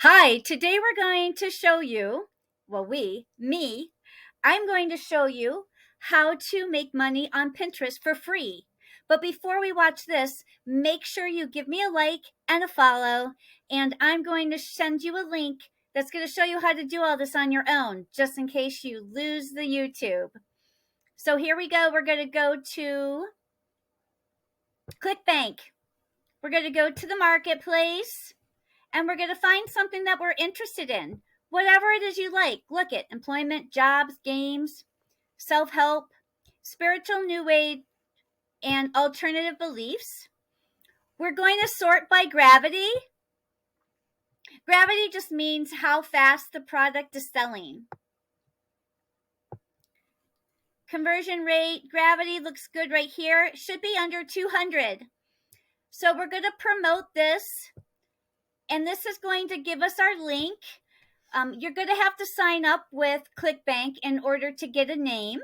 Hi, today we're going to show you, I'm going to show you how to make money on Pinterest for free. But before we watch this, make sure you give me a like and a follow, and I'm going to send you a link that's going to show you how to do all this on your own, just in case you lose the YouTube. So here we go. We're going to go to ClickBank. We're going to go to the marketplace. And we're going to find something that we're interested in. Whatever it is you like. Look at employment, jobs, games, self-help, spiritual new age, and alternative beliefs. We're going to sort by gravity. Gravity just means how fast the product is selling. Conversion rate, gravity looks good right here. It should be under 200. So we're going to promote this. And this is going to give us our link. You're going to have to sign up with ClickBank in order to get a name.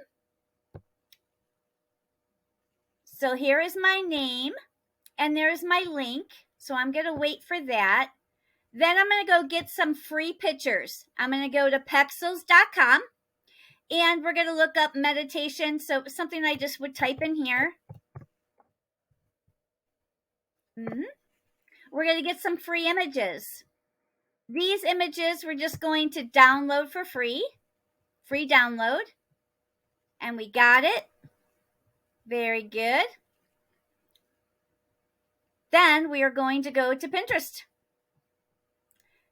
So here is my name, and there's my link. So I'm going to wait for that. Then I'm going to go get some free pictures. I'm going to go to pexels.com, and we're going to look up meditation. So something I just would type in here. We're going to get some free images. These images we're just going to download for free download. And we got it. Very good. Then we are going to go to Pinterest.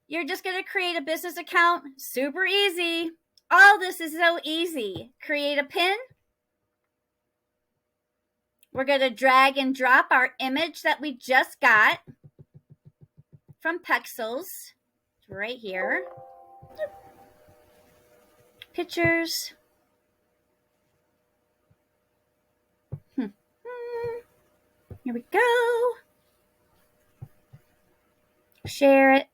You're just going to create a business account. Super easy. All this is so easy. Create a pin. We're going to drag and drop our image that we just got from Pexels. Right here. Pictures. Here we go. Share it.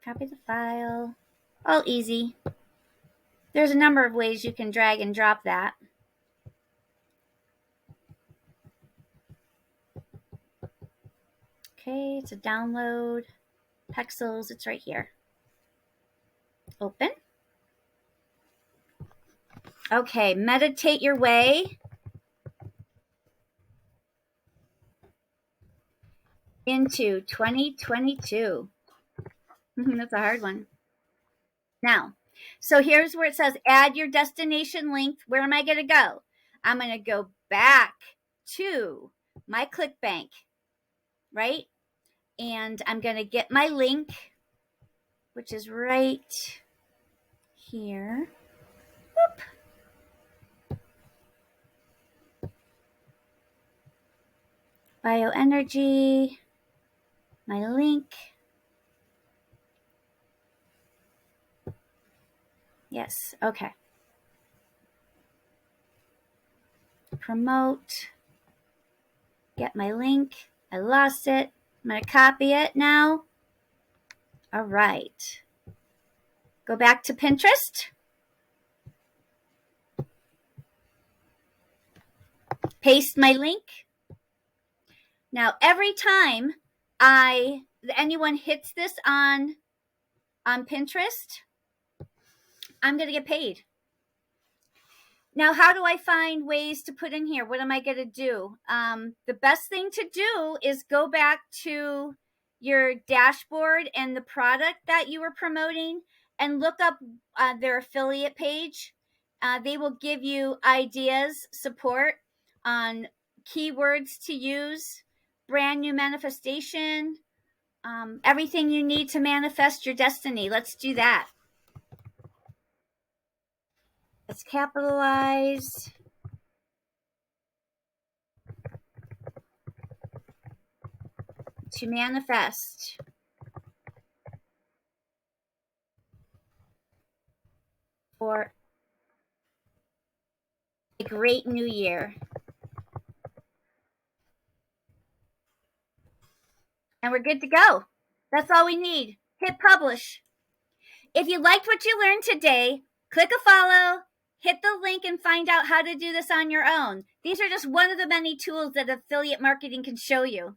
Copy the file. All easy. There's a number of ways you can drag and drop that. Okay, it's a download. Pexels, it's right here. Open. Okay, meditate your way into 2022. That's a hard one. Now, so here's where it says add your destination link. Where am I going to go? I'm going to go back to my ClickBank, right? And I'm going to get my link, which is right here. Whoop. Bioenergy, my link. Yes, okay. Promote. Get my link. I lost it. I'm going to copy it now. All right. Go back to Pinterest. Paste my link. Now, every time anyone hits this on Pinterest, I'm going to get paid. Now, how do I find ways to put in here? What am I going to do? The best thing to do is go back to your dashboard and the product that you were promoting and look up their affiliate page. They will give you ideas, support on keywords to use, brand new manifestation, everything you need to manifest your destiny. Let's do that. Let's capitalize. To manifest. For a great new year. And we're good to go. That's all we need. Hit publish. If you liked what you learned today, click a follow. Hit the link and find out how to do this on your own. These are just one of the many tools that affiliate marketing can show you.